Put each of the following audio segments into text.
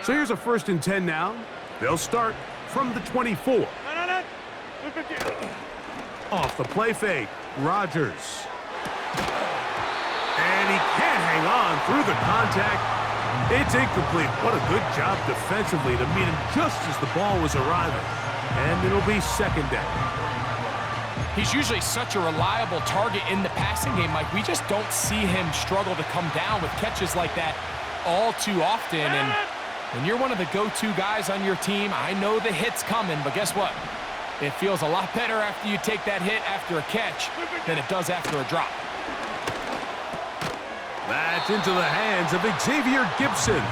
So here's a 1st and 10 now. They'll start from the 24. Off the play fake, Rodgers. And he can't hang on through the contact. It's incomplete. What a good job defensively to meet him just as the ball was arriving. And it'll be 2nd down. He's usually such a reliable target in the passing game, Mike. We just don't see him struggle to come down with catches like that all too often. And when you're one of the go-to guys on your team, I know the hit's coming, but guess what? It feels a lot better after you take that hit after a catch than it does after a drop. That's into the hands of Xavier Gibson.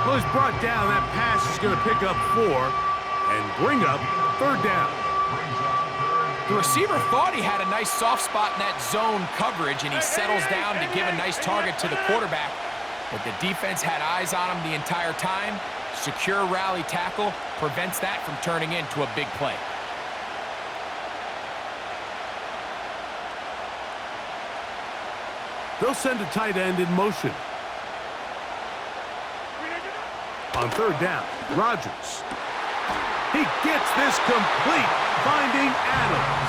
Well, he's brought down. That pass is going to pick up 4 and bring up 3rd down. The receiver thought he had a nice soft spot in that zone coverage, and he settles down to give a nice target to the quarterback. But the defense had eyes on him the entire time. Secure rally tackle prevents that from turning into a big play. They'll send a tight end in motion. On 3rd down, Rodgers. He gets this complete, finding Adams.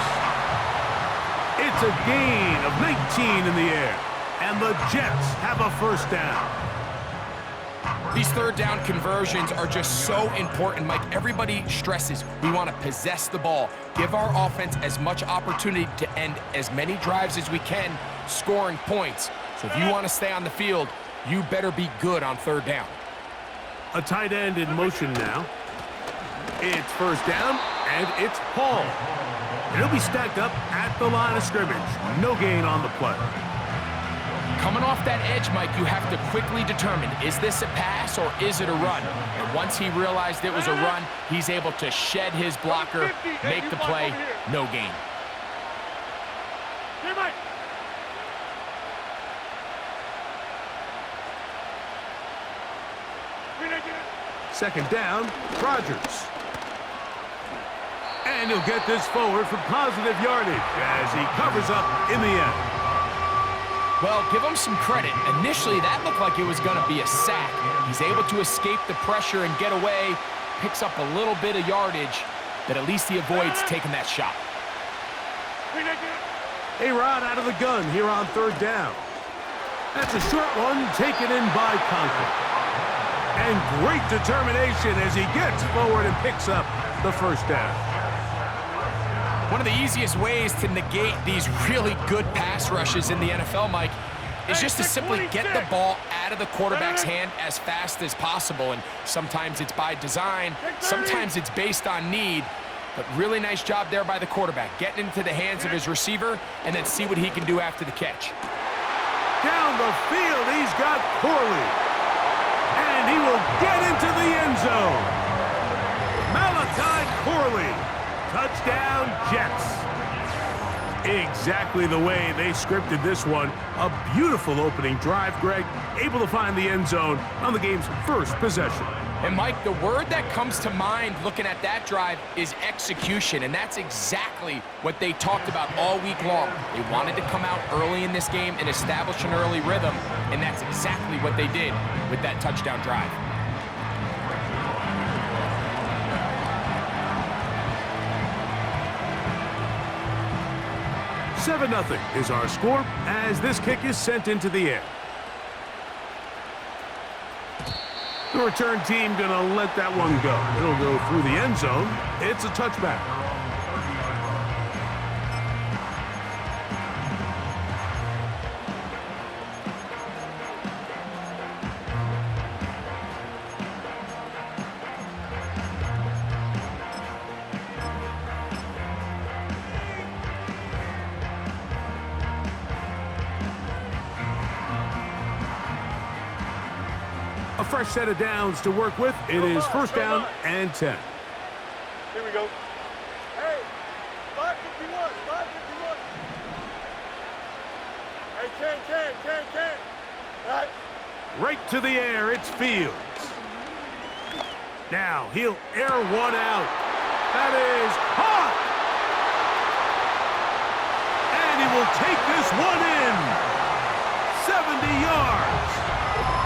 It's a gain of 19 in the air, and the Jets have a 1st down. These 3rd down conversions are just so important, Mike. Everybody stresses we want to possess the ball, give our offense as much opportunity to end as many drives as we can, scoring points. So if you want to stay on the field, you better be good on 3rd down. A tight end in motion now. It's 1st down, and it's Paul. He'll be stacked up at the line of scrimmage. No gain on the play. Coming off that edge, Mike, you have to quickly determine, is this a pass or is it a run? And once he realized it was a run, he's able to shed his blocker, make the play, no gain. Second down, Rodgers. And he'll get this forward for positive yardage as he covers up in the end. Well, give him some credit. Initially, that looked like it was going to be a sack. He's able to escape the pressure and get away, picks up a little bit of yardage, but at least he avoids taking that shot. A-Rod out of the gun here on 3rd down. That's a short one taken in by Conklin. And great determination as he gets forward and picks up the 1st down. One of the easiest ways to negate these really good pass rushes in the NFL, Mike, is just to simply get the ball out of the quarterback's hand as fast as possible. And sometimes it's by design, sometimes it's based on need. But really nice job there by the quarterback, getting into the hands of his receiver and then see what he can do after the catch. Down the field, he's got Corley. And he will get into the end zone. Malachi Corley. Touchdown, Jets. Exactly the way they scripted this one. A beautiful opening drive, Greg. Able to find the end zone on the game's 1st possession. And, Mike, the word that comes to mind looking at that drive is execution, and that's exactly what they talked about all week long. They wanted to come out early in this game and establish an early rhythm, and that's exactly what they did with that touchdown drive. 7-0 is our score as this kick is sent into the air. The return team gonna let that one go. It'll go through the end zone. It's a touchback. A fresh set of downs to work with. It is 1st down and 10. Here we go. Hey, 551, 551. Hey, 10. Right. Right to the air, it's Fields. Now he'll air one out. That is caught. And he will take this one in. 70 yards.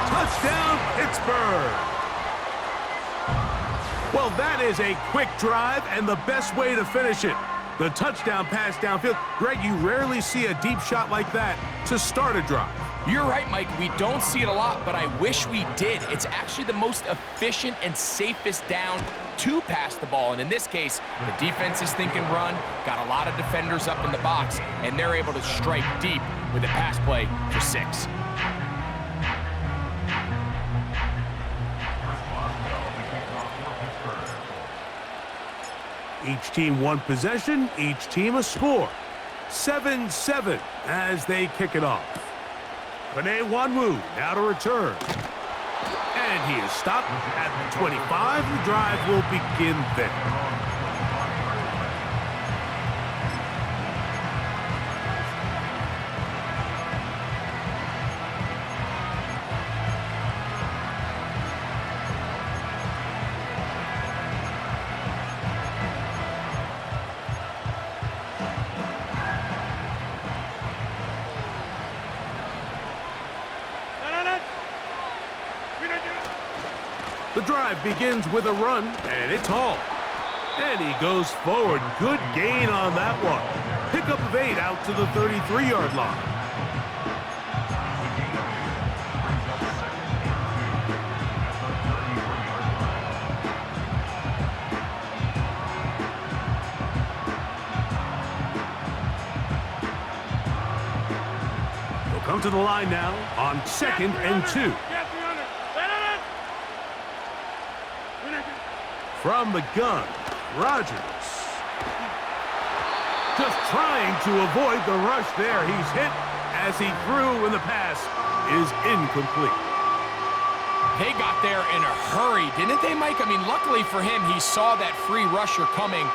Touchdown, Pittsburgh. Well, that is a quick drive and the best way to finish it. The touchdown pass downfield. Greg, you rarely see a deep shot like that to start a drive. You're right, Mike. We don't see it a lot, but I wish we did. It's actually the most efficient and safest down to pass the ball. And in this case, the defense is thinking run, got a lot of defenders up in the box, and they're able to strike deep with a pass play for 6. Each team one possession, each team a score. 7-7 as they kick it off. Kone Wanwu now to return. And he is stopped at the 25. The drive will begin there. The drive begins with a run, and it's Hall. And he goes forward. Good gain on that one. Pickup of 8 out to the 33-yard line. He'll come to the line now on 2nd and 2. From the gun, Rodgers. Just trying to avoid the rush there. He's hit as he threw when the pass is incomplete. They got there in a hurry, didn't they, Mike? I mean, luckily for him, he saw that free rusher coming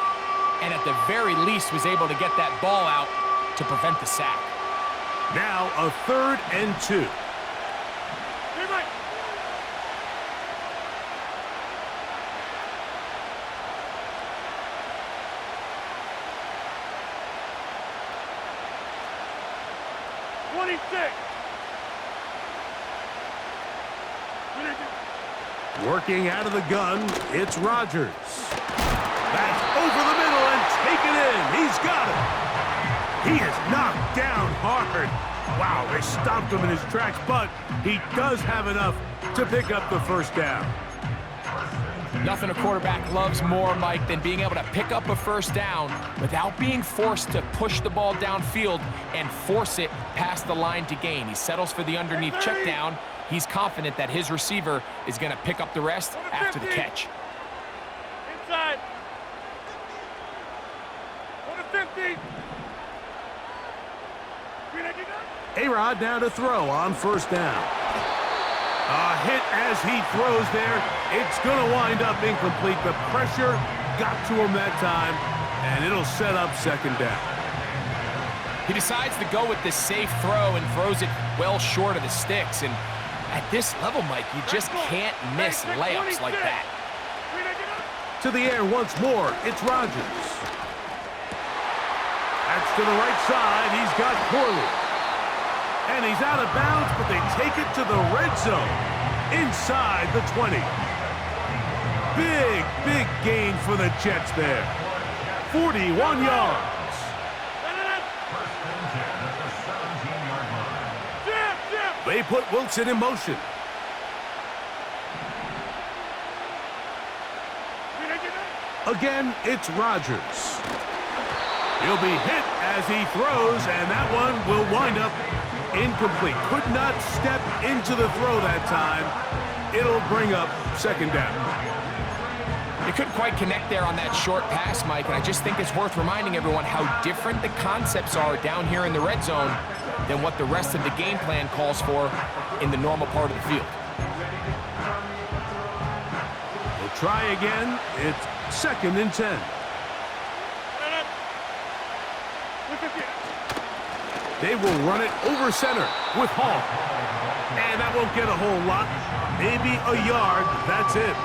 and at the very least was able to get that ball out to prevent the sack. Now a 3rd and 2. Working out of the gun, it's Rodgers. That's over the middle and taken in. He's got it. He is knocked down hard. Wow, they stopped him in his tracks, but he does have enough to pick up the first down. Nothing a quarterback loves more, Mike, than being able to pick up a first down without being forced to push the ball downfield and force it past the line to gain. He settles for the underneath check down. He's confident that his receiver is going to pick up the rest after the catch. Inside. 50. A-Rod now to throw on first down. A hit as he throws there. It's going to wind up incomplete. The pressure got to him that time, and it'll set up 2nd down. He decides to go with this safe throw and throws it well short of the sticks. And at this level, Mike, you just can't miss layups like that. To the air once more, it's Rodgers. That's to the right side. He's got Corley. And he's out of bounds, but they take it to the red zone. Inside the 20. Big gain for the Jets there. 41 yards. They put Wilson in motion. Again, it's Rodgers. He'll be hit as he throws, and that one will wind up incomplete. Could not step into the throw that time. It'll bring up 2nd down. You couldn't quite connect there on that short pass, Mike, and I just think it's worth reminding everyone how different the concepts are down here in the red zone than what the rest of the game plan calls for in the normal part of the field. We'll try again. It's 2nd and 10. They will run it over center with Hall. And that won't get a whole lot. Maybe a yard. That's it.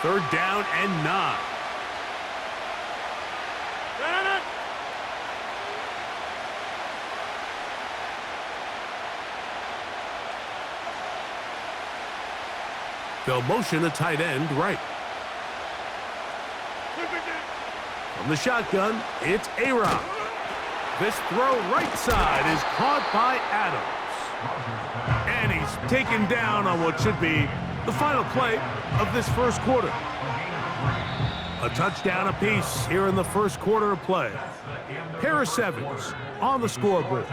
Third down and 9. They'll motion a tight end right. From the shotgun, it's A-Rod. This throw right side is caught by Adams. And he's taken down on what should be the final play of this first quarter. A touchdown apiece here in the first quarter of play. Harris Evans on the scoreboard.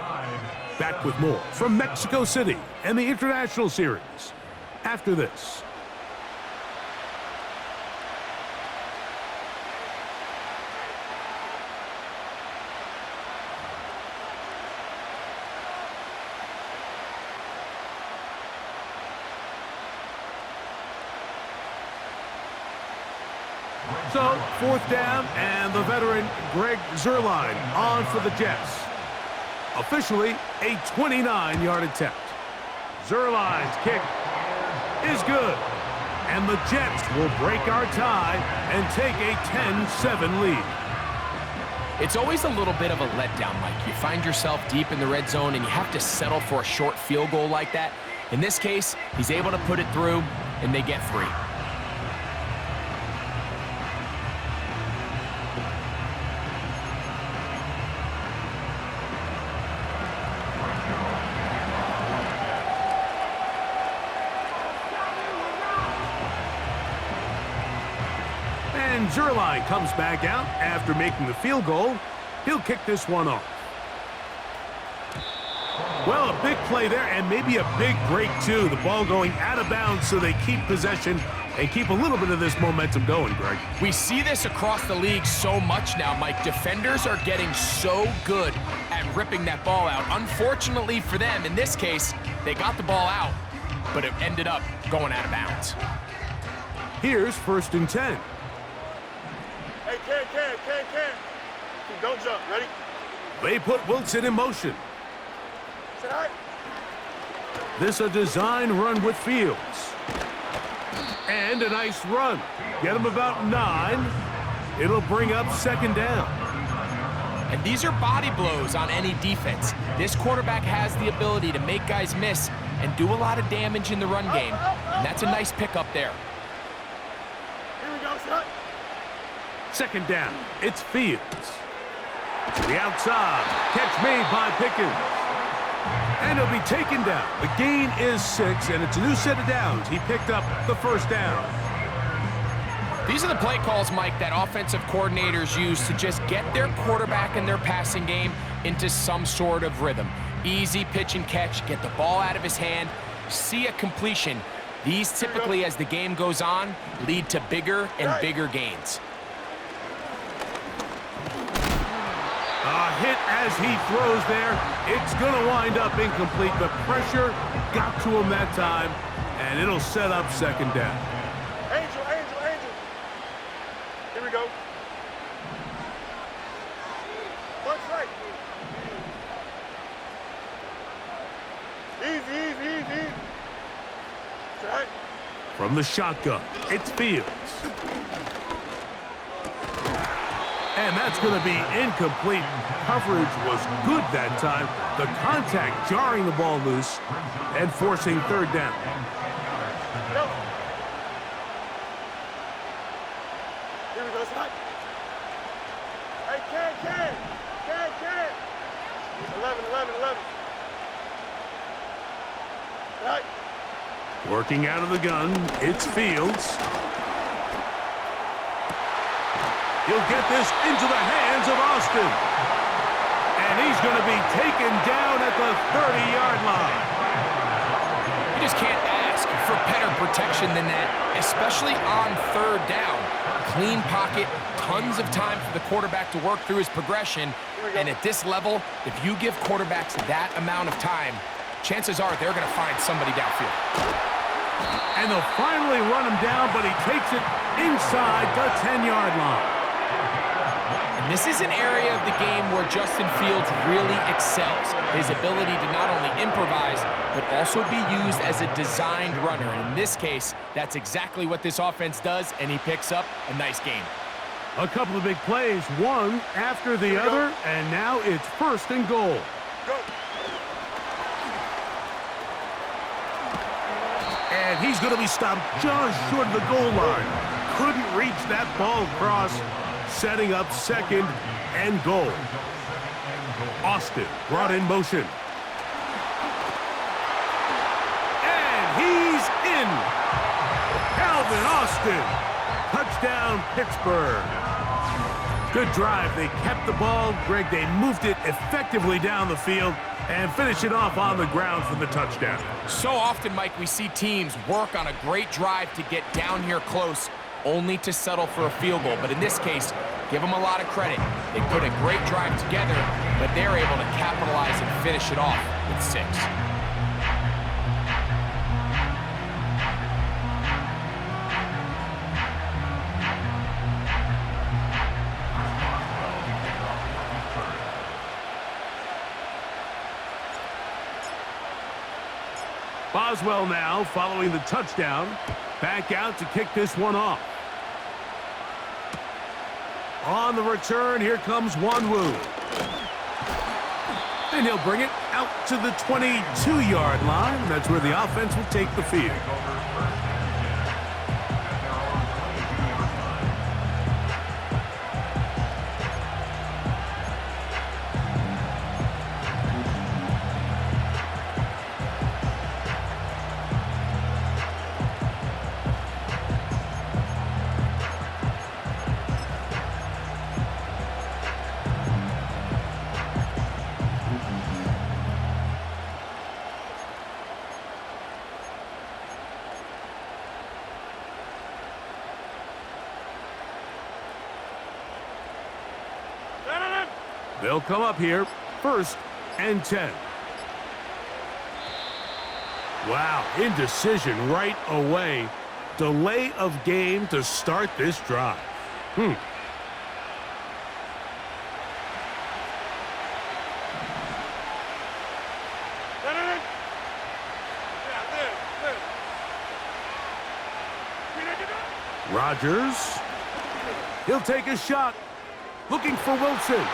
Back with more from Mexico City and the International Series after this. So, fourth down, and the veteran Greg Zuerlein on for the Jets. Officially, a 29-yard attempt. Zuerlein's kick is good, and the Jets will break our tie and take a 10-7 lead. It's always a little bit of a letdown, Mike. You find yourself deep in the red zone, and you have to settle for a short field goal like that. In this case, he's able to put it through, and they get 3. And Zuerlein comes back out after making the field goal. He'll kick this one off. Well, a big play there, and maybe a big break, too. The ball going out of bounds, so they keep possession and keep a little bit of this momentum going, Greg. We see this across the league so much now, Mike. Defenders are getting so good at ripping that ball out. Unfortunately for them, in this case, they got the ball out, but it ended up going out of bounds. Here's 1st and 10. Hey, Ken. Don't jump. Ready? They put Wilson in motion. Sit high. This a design run with Fields. And a nice run. Get him about 9. It'll bring up 2nd down. And these are body blows on any defense. This quarterback has the ability to make guys miss and do a lot of damage in the run game. And that's a nice pickup there. Here we go, son. 2nd down. It's Fields. To the outside. Catch made by Pickens. And he'll be taken down. The gain is 6, and it's a new set of downs. He picked up the 1st down. These are the play calls, Mike, that offensive coordinators use to just get their quarterback and their passing game into some sort of rhythm. Easy pitch and catch, get the ball out of his hand, see a completion. These typically, as the game goes on, lead to bigger and bigger gains. A hit as he throws there. It's going to wind up incomplete. The pressure got to him that time, and it'll set up 2nd down. Angel. Here we go. One strike. Easy. Right. From the shotgun, it's Fields. And that's going to be incomplete. Coverage was good that time. The contact jarring the ball loose and forcing 3rd down. No. Here we go, son. Hey, Ken. 11. Right. Working out of the gun, it's Fields. He'll get this into the hands of Austin. And he's going to be taken down at the 30-yard line. You just can't ask for better protection than that, especially on 3rd down. Clean pocket, tons of time for the quarterback to work through his progression. And at this level, if you give quarterbacks that amount of time, chances are they're going to find somebody downfield. And they'll finally run him down, but he takes it inside the 10-yard line. And this is an area of the game where Justin Fields really excels. His ability to not only improvise, but also be used as a designed runner. And in this case, that's exactly what this offense does, and he picks up a nice game. A couple of big plays, one after the other, and now it's 1st and goal. Go. And he's going to be stopped just short of the goal line. Couldn't reach that ball across, setting up second and goal. Austin brought in motion. And he's in. Calvin Austin. Touchdown, Pittsburgh. Good drive. They kept the ball. Greg, they moved it effectively down the field and finish it off on the ground for the touchdown. So often, Mike, we see teams work on a great drive to get down here close, only to settle for a field goal. But in this case, give them a lot of credit. They put a great drive together, but they're able to capitalize and finish it off with 6. Boswell now following the touchdown. Back out to kick this one off. On the return, here comes Wanwu. And he'll bring it out to the 22-yard line. That's where the offense will take the field. They'll come up here, 1st and 10. Wow, indecision right away. Delay of game to start this drive. Rodgers. He'll take a shot. Looking for Wilson.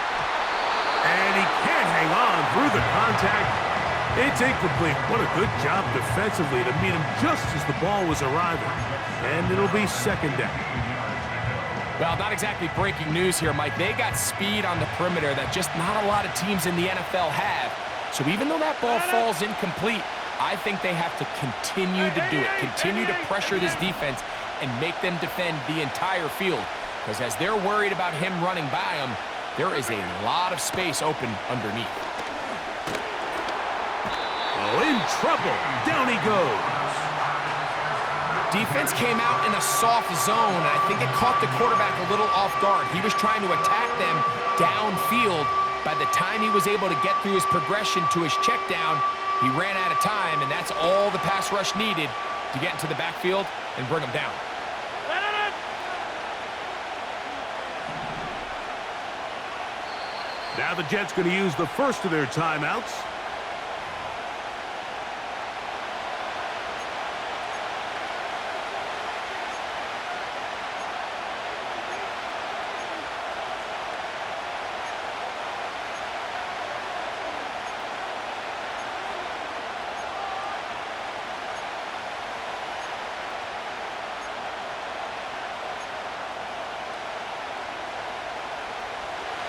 And he can't hang on through the contact. It's incomplete. What a good job defensively to meet him just as the ball was arriving. And it'll be 2nd down. Well, not exactly breaking news here, Mike. They got speed on the perimeter that just not a lot of teams in the NFL have. So even though that ball falls incomplete, I think they have to continue to do it. Continue to pressure this defense and make them defend the entire field. Because as they're worried about him running by them, there is a lot of space open underneath. Oh, in trouble. Down he goes. Defense came out in a soft zone, and I think it caught the quarterback a little off guard. He was trying to attack them downfield. By the time he was able to get through his progression to his check down, he ran out of time, and that's all the pass rush needed to get into the backfield and bring him down. Now the Jets going to use the first of their timeouts.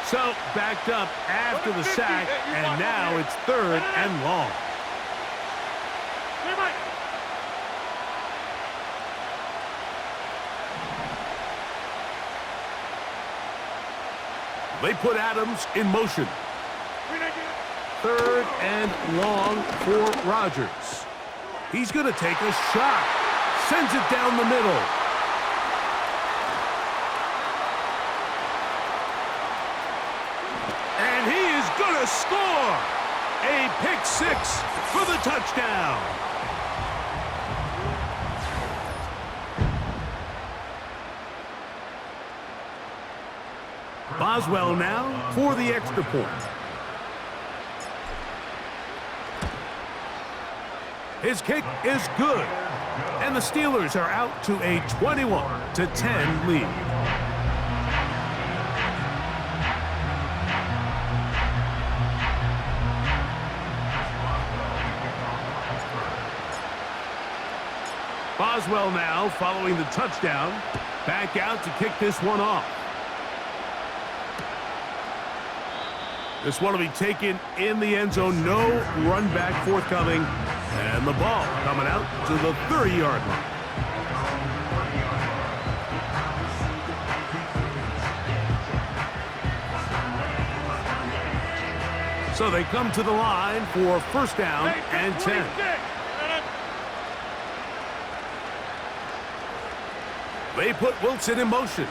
So, backed up after the sack, and now it's 3rd and long. They put Adams in motion. 3rd and long for Rodgers. He's going to take a shot. Sends it down the middle. Gonna score! A pick 6 for the touchdown. Boswell now for the extra point. His kick is good. And the Steelers are out to a 21-10 lead. Boswell now following the touchdown. Back out to kick this one off. This one will be taken in the end zone. No run back forthcoming. And the ball coming out to the 30-yard line. So they come to the line for first down and 10. They put Wilson in motion.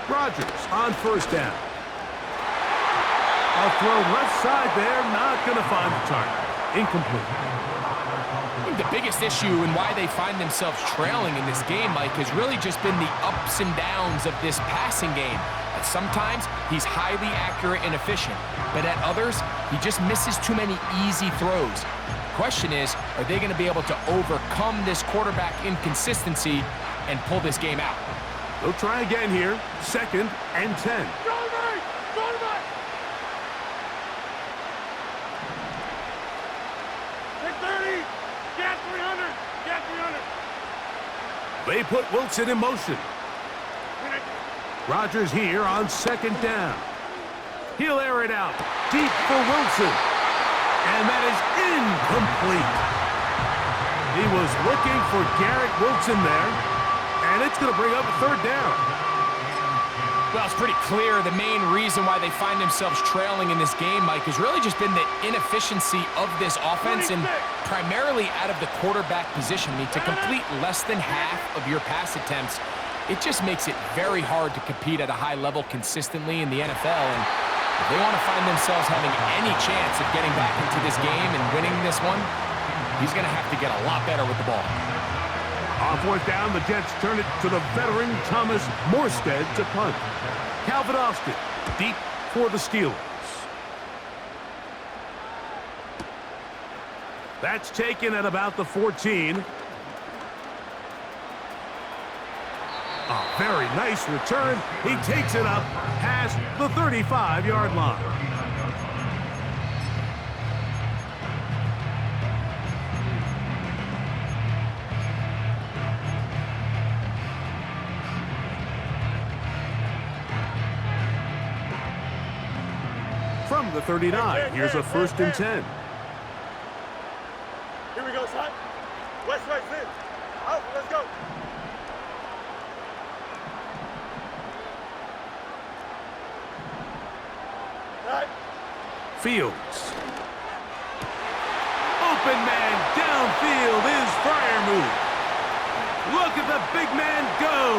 Rodgers on first down. A throw left side there, not going to find the target. Incomplete. The biggest issue and why they find themselves trailing in this game, Mike, has really just been the ups and downs of this passing game. At sometimes, he's highly accurate and efficient, but at others, he just misses too many easy throws. The question is, are they going to be able to overcome this quarterback inconsistency and pull this game out? They'll try again here. Second and 10. They put Wilson in motion. Rodgers here on second down. He'll air it out. Deep for Wilson. And that is incomplete. He was looking for Garrett Wilson there. And it's going to bring up a third down. Well, it's pretty clear the main reason why they find themselves trailing in this game, Mike, has really just been the inefficiency of this offense and primarily out of the quarterback position. I mean, to complete less than half of your pass attempts, it just makes it very hard to compete at a high level consistently in the NFL. And if they want to find themselves having any chance of getting back into this game and winning this one, he's going to have to get a lot better with the ball. On fourth down, the Jets turn it to the veteran Thomas Morstead to punt. Calvin Austin deep for the Steelers. That's taken at about the 14. A very nice return. He takes it up past the 35-yard line. From the 39, here's a first and 10. Here we go, son. West right in. Out, let's go. Right. Fields. Open man downfield is Freiermuth. Look at the big man go.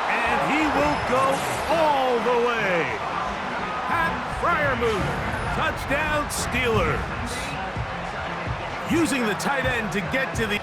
And he will go all the way. Freiermuth, touchdown Steelers. Using the tight end to get to the...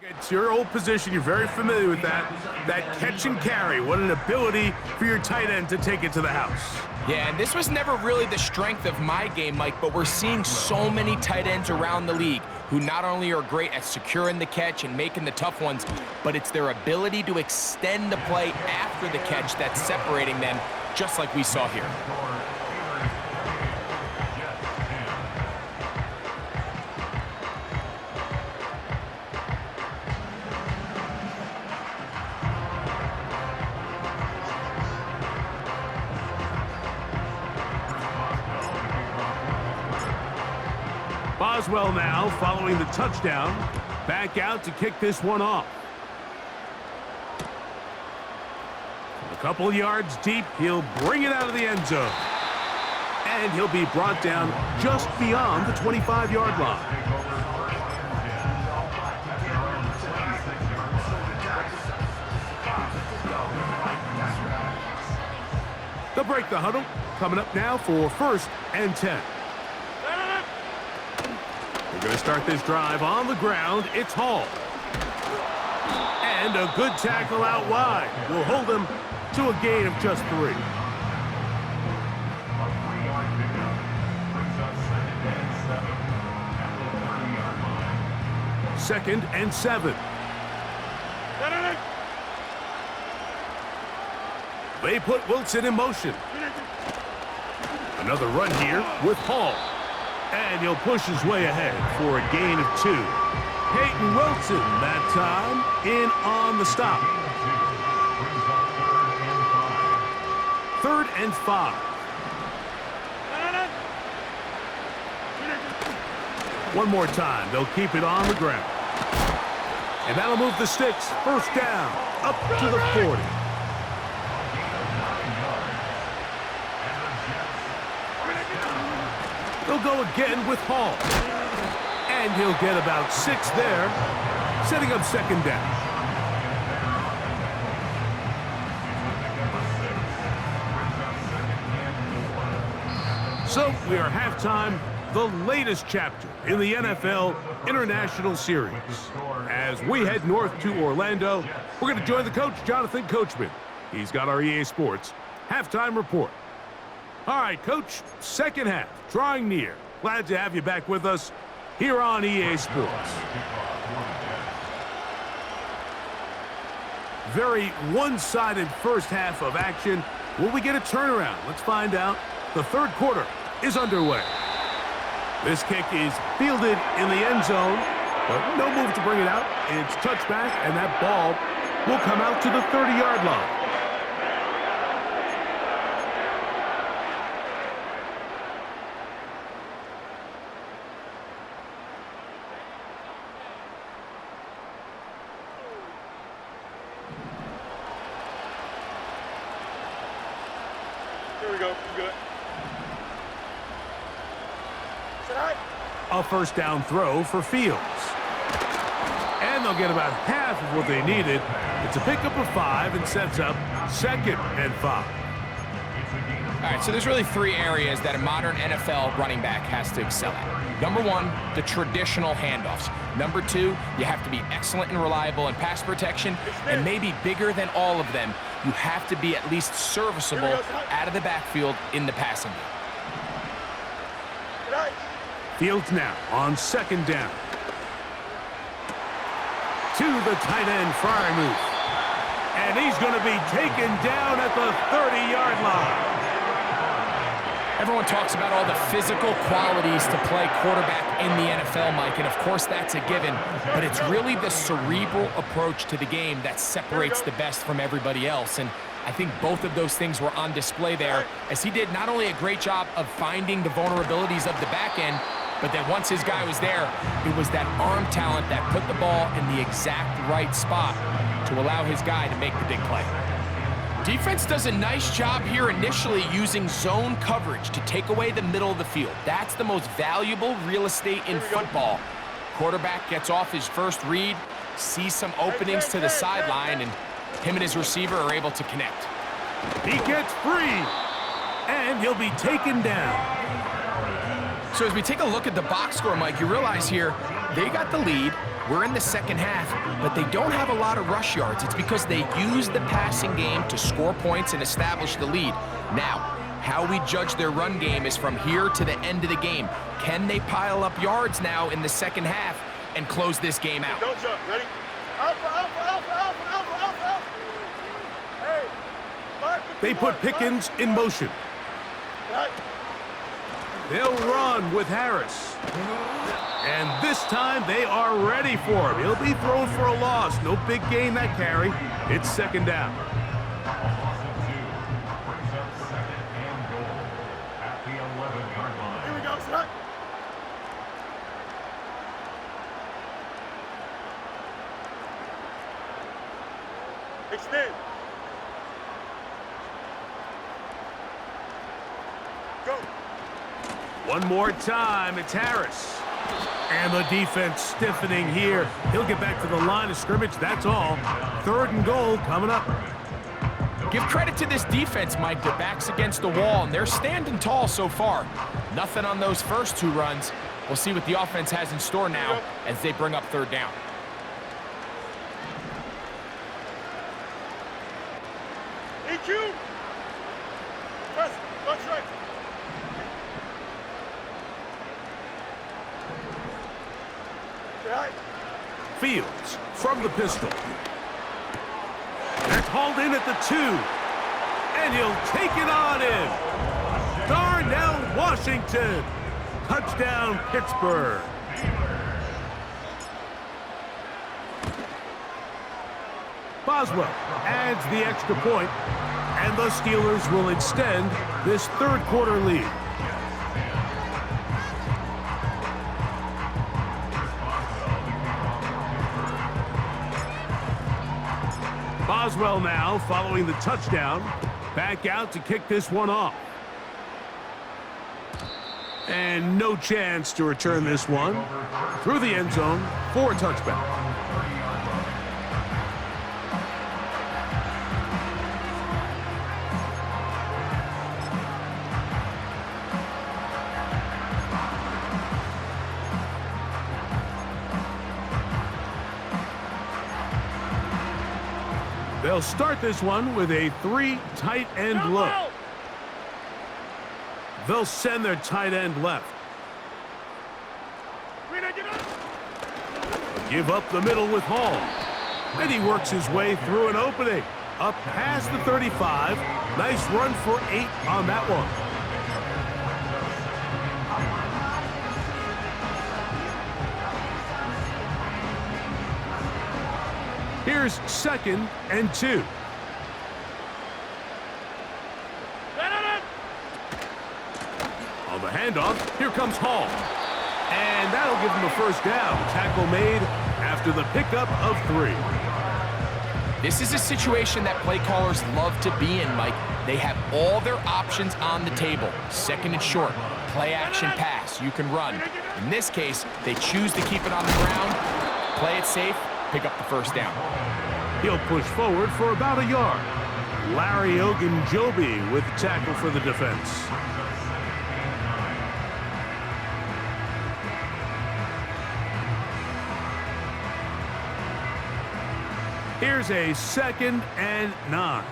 It's your old position. You're very familiar with that. That catch and carry. What an ability for your tight end to take it to the house. Yeah, and this was never really the strength of my game, Mike, but we're seeing so many tight ends around the league who not only are great at securing the catch and making the tough ones, but it's their ability to extend the play after the catch that's separating them, just like we saw here. Boswell now following the touchdown. Back out to kick this one off. A couple yards deep, he'll bring it out of the end zone. And he'll be brought down just beyond the 25-yard line. They'll break the huddle. Coming up now for first and 10. We're going to start this drive on the ground. It's Hall. And a good tackle out wide will hold him to a gain of just 3. Second and 7. They put Wilson in motion. Another run here with Hall. And he'll push his way ahead for a gain of 2. Peyton Wilson that time in on the stop. 3rd and 5. One more time. They'll keep it on the ground. And that'll move the sticks. First down, up to the 40. They'll go again with Hall. And he'll get about 6 there, setting up second down. So we are halftime, the latest chapter in the NFL International Series. As we head north to Orlando, we're going to join the coach, Jonathan Coachman. He's got our EA Sports halftime report. All right, Coach, second half, drawing near. Glad to have you back with us here on EA Sports. Very one-sided first half of action. Will we get a turnaround? Let's find out. The third quarter is underway. This kick is fielded in the end zone, but no move to bring it out. It's touchback, and that ball will come out to the 30-yard line. Here we go. Good. A first down throw for Fields. And they'll get about half of what they needed. It's a pickup of 5 and sets up 2nd and 5. All right, so there's really 3 areas that a modern NFL running back has to excel at. Number 1, the traditional handoffs. Number 2, you have to be excellent and reliable in pass protection. And maybe bigger than all of them, you have to be at least serviceable out of the backfield in the passing game. Fields now on 2nd down. To the tight end, Freiermuth. And he's going to be taken down at the 30-yard line. Everyone talks about all the physical qualities to play quarterback in the NFL, Mike, and of course that's a given, but it's really the cerebral approach to the game that separates the best from everybody else, and I think both of those things were on display there, as he did not only a great job of finding the vulnerabilities of the back end, but then once his guy was there, it was that arm talent that put the ball in the exact right spot to allow his guy to make the big play. Defense does a nice job here initially using zone coverage to take away the middle of the field. That's the most valuable real estate in football. Quarterback gets off his first read, sees some openings to the sideline, and him and his receiver are able to connect. He gets free, and he'll be taken down. So as we take a look at the box score, Mike, you realize here they got the lead. We're in the second half, but they don't have a lot of rush yards. It's because they use the passing game to score points and establish the lead. Now, how we judge their run game is from here to the end of the game. Can they pile up yards now in the second half and close this game out? Don't jump. Ready? Alpha. Hey. They put Pickens in motion. Right. They'll run with Harris. And this time they are ready for him. He'll be thrown for a loss. No big gain that carry. It's 2nd down. Here we go, son. Extend. Go. One more time, it's Harris. And the defense stiffening here. He'll get back to the line of scrimmage, that's all. 3rd and goal coming up. Give credit to this defense, Mike. Their back's against the wall, and they're standing tall so far. Nothing on those first 2 runs. We'll see what the offense has in store now as they bring up 3rd down. DQ. Press. Don't strike. Stay high. Fields from the pistol. They're called in at the 2. And he'll take it on in. Darnell Washington. Touchdown, Pittsburgh. Boswell adds the extra point, and the Steelers will extend this third quarter lead. Boswell now following the touchdown, back out to kick this one off. And no chance to return this one through the end zone for a touchback. They'll start this one with a 3 tight end look. They'll send their tight end left. Give up the middle with Hall. And he works his way through an opening. Up past the 35. Nice run for 8 on that one. Here's 2nd and 2. On the handoff, here comes Hall. And that'll give him a first down. Tackle made after the pickup of 3. This is a situation that play callers love to be in, Mike. They have all their options on the table. 2nd and short, play action pass, you can run. In this case, they choose to keep it on the ground, play it safe, pick up the first down. He'll push forward for about a yard. Larry Ogunjobi with the tackle for the defense. Here's a 2nd and 9.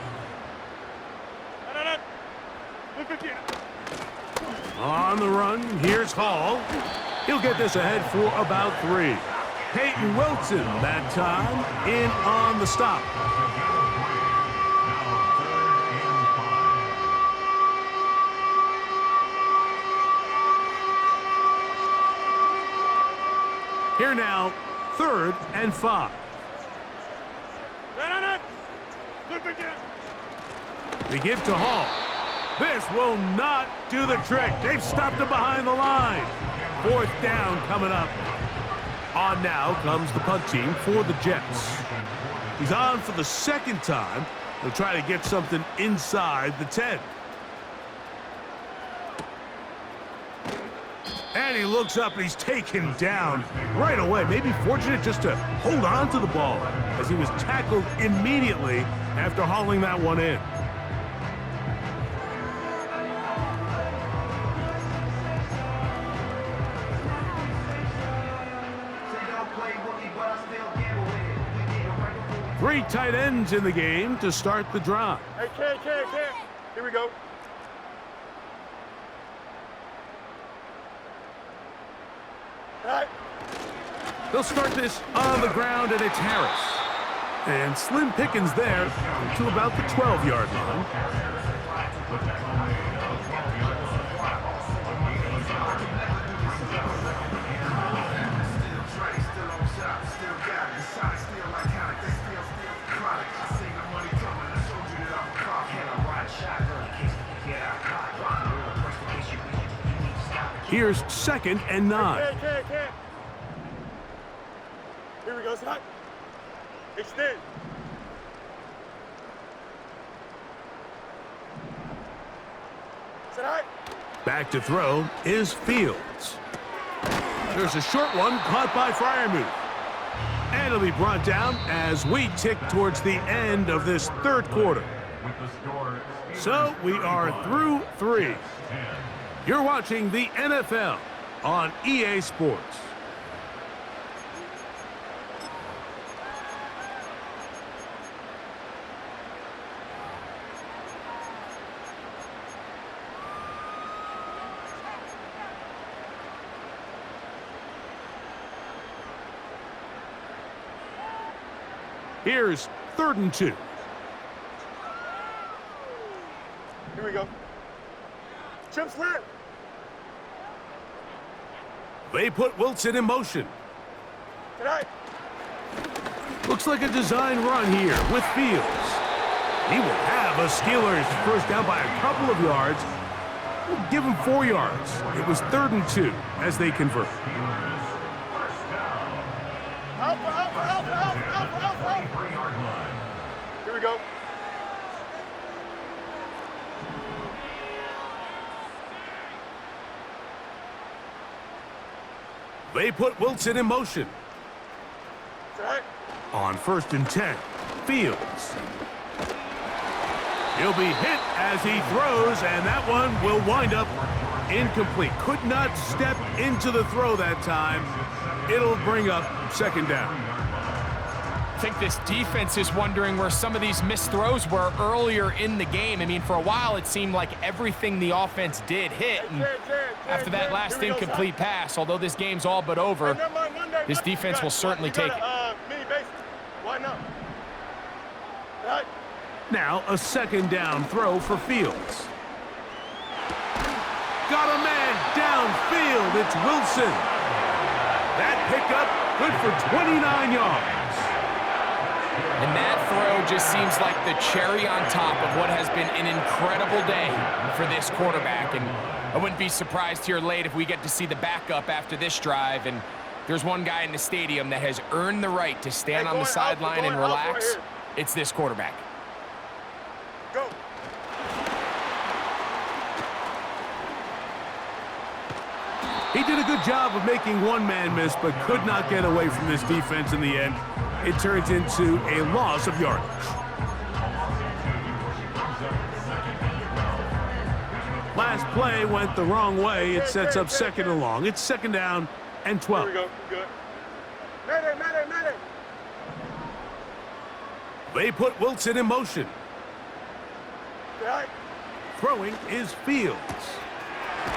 On the run, here's Hall. He'll get this ahead for about 3. Peyton Wilson that time in on the stop. Here now, 3rd and 5. They give to Hall. This will not do the trick. They've stopped him behind the line. 4th down coming up. On now comes the punt team for the Jets. He's on for the 2nd time. He'll try to get something inside the 10. And he looks up and he's taken down right away. Maybe fortunate just to hold on to the ball as he was tackled immediately after hauling that one in. Three tight ends in the game to start the drive. Hey, Cam. Here we go. All right. They'll start this on the ground, and it's Harris. And slim pickings there to about the 12-yard line. Here's 2nd and 9. Okay. Here we go, Scott. Extend. Sit high. Back to throw is Fields. There's a short one caught by Freiermuth. And it'll be brought down as we tick towards the end of this 3rd quarter. So we are through 3. You're watching the NFL on EA Sports. Here's 3rd and 2. Here we go. Chip slant. They put Wilson in motion. Tonight. Looks like a design run here with Fields. He will have a Steelers first down by a couple of yards. We'll give him 4 yards. It was 3rd and 2 as they convert. Alpha. Here we go. They put Wilson in motion. Tonight. On 1st and 10, Fields. He'll be hit as he throws, and that one will wind up incomplete. Could not step into the throw that time. It'll bring up 2nd down. I think this defense is wondering where some of these missed throws were earlier in the game. I mean, for a while, it seemed like everything the offense did hit. And after that last incomplete pass, although this game's all but over, this defense will certainly take it. Why not? Now a 2nd down throw for Fields. Got a man downfield. It's Wilson. That pickup good for 29 yards. And that throw just seems like the cherry on top of what has been an incredible day for this quarterback. And I wouldn't be surprised here late if we get to see the backup after this drive. And there's one guy in the stadium that has earned the right to stand on the sideline and relax. It's this quarterback. Go. He did a good job of making one man miss, but could not get away from this defense in the end. It turns into a loss of yardage. Last play went the wrong way. It sets up 2nd and long. It's 2nd down and 12. Here we go. Good. Mayday. They put Wilson in motion. Tonight. Throwing is Fields.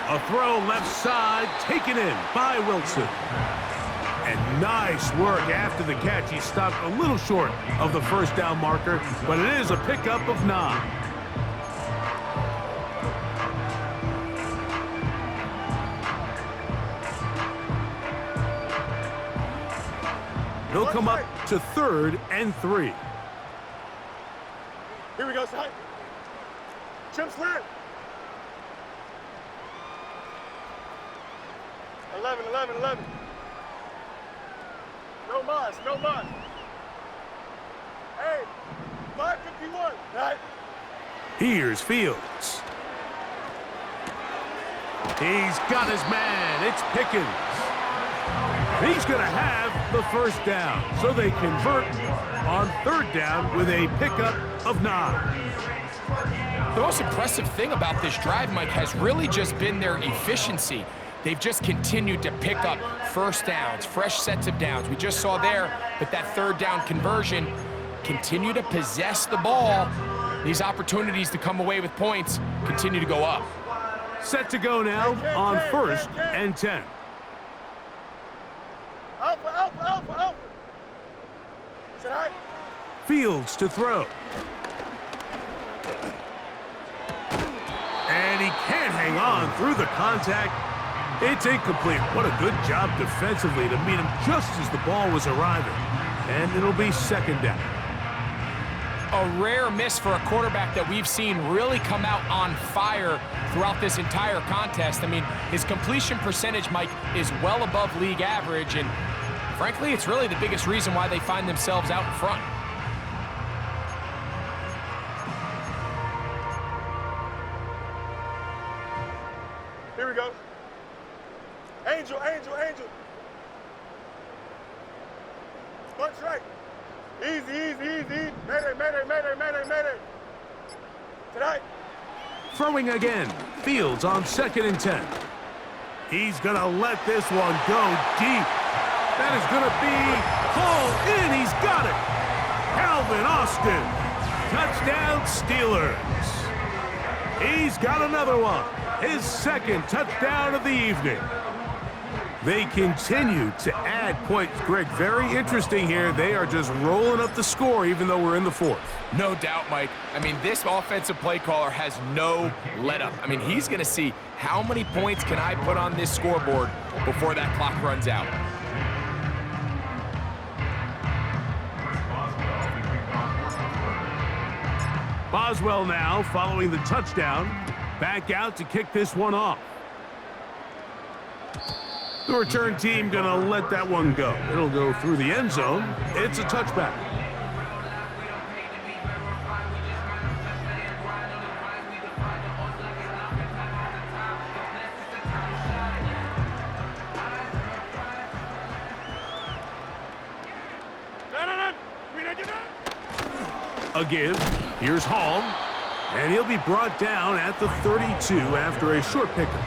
A throw left side, taken in by Wilson. And nice work after the catch. He stopped a little short of the 1st down marker, but it is a pickup of 9. They'll come up to 3rd and 3. Here we go, son. Chip slant. 11. No mas. Hey, 5:51. Right. Here's Fields. He's got his man. It's Pickens. He's going to have the 1st down. So they convert on 3rd down with a pickup of 9. The most impressive thing about this drive, Mike, has really just been their efficiency. They've just continued to pick up 1st downs, fresh sets of downs. We just saw there with that 3rd down conversion, continue to possess the ball. These opportunities to come away with points continue to go up. Set to go now on 1st and 10. Alpha. Tonight. Fields to throw. And he can't hang on through the contact. It's incomplete. What a good job defensively to meet him just as the ball was arriving. And it'll be 2nd down. A rare miss for a quarterback that we've seen really come out on fire throughout this entire contest. I mean, his completion percentage, Mike, is well above league average, and frankly, it's really the biggest reason why they find themselves out in front. Here we go. Angel. Bunch right. Easy. Mayday. Tonight. Throwing again. Fields on 2nd and 10. He's going to let this one go deep. That is going to be hauled in. He's got it. Calvin Austin. Touchdown Steelers. He's got another one. His 2nd touchdown of the evening. They continue to add points. Greg, very interesting here. They are just rolling up the score even though we're in the fourth. No doubt, Mike. I mean, this offensive play caller has no let-up. I mean, he's going to see how many points can I put on this scoreboard before that clock runs out. Boswell now following the touchdown. Back out to kick this one off. The return team going to let that one go. It'll go through the end zone. It's a touchback. A give. Here's Hall. And he'll be brought down at the 32 after a short pickup.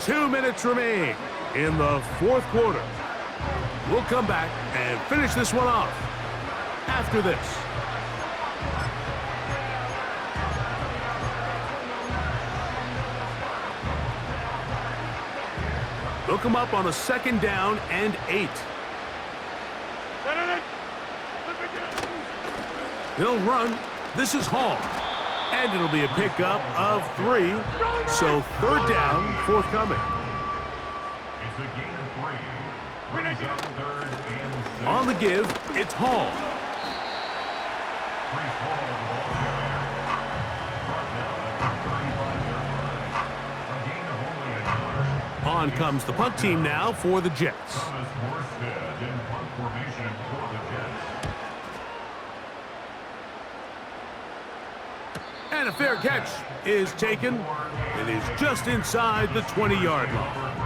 Two minutes remain in the fourth quarter. We'll come back and finish this one off after this. They'll come up on a 2nd down and 8. They'll run. This is Hall. And it'll be a pickup of 3. So 3rd down, forthcoming. On the give, it's Hall. On comes the punt team now for the Jets. And a fair catch is taken. It is just inside the 20-yard line.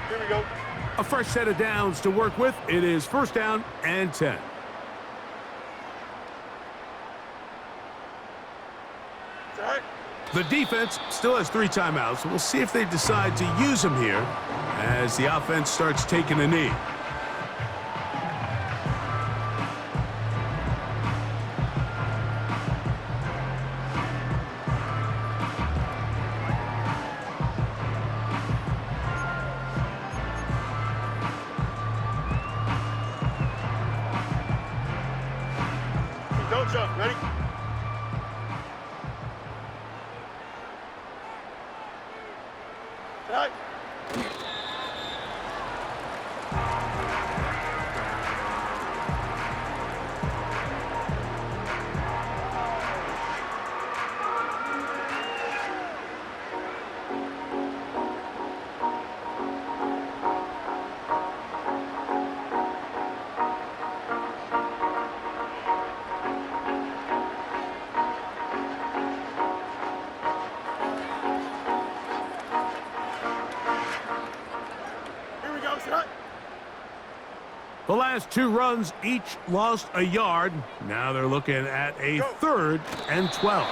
Here we go. A fresh set of downs to work with. It is 1st down and 10. The defense still has 3 timeouts. We'll see if they decide to use them here as the offense starts taking a knee. Don't jump. Ready? Right. The last 2 runs each lost a yard. Now they're looking at a 3rd and 12.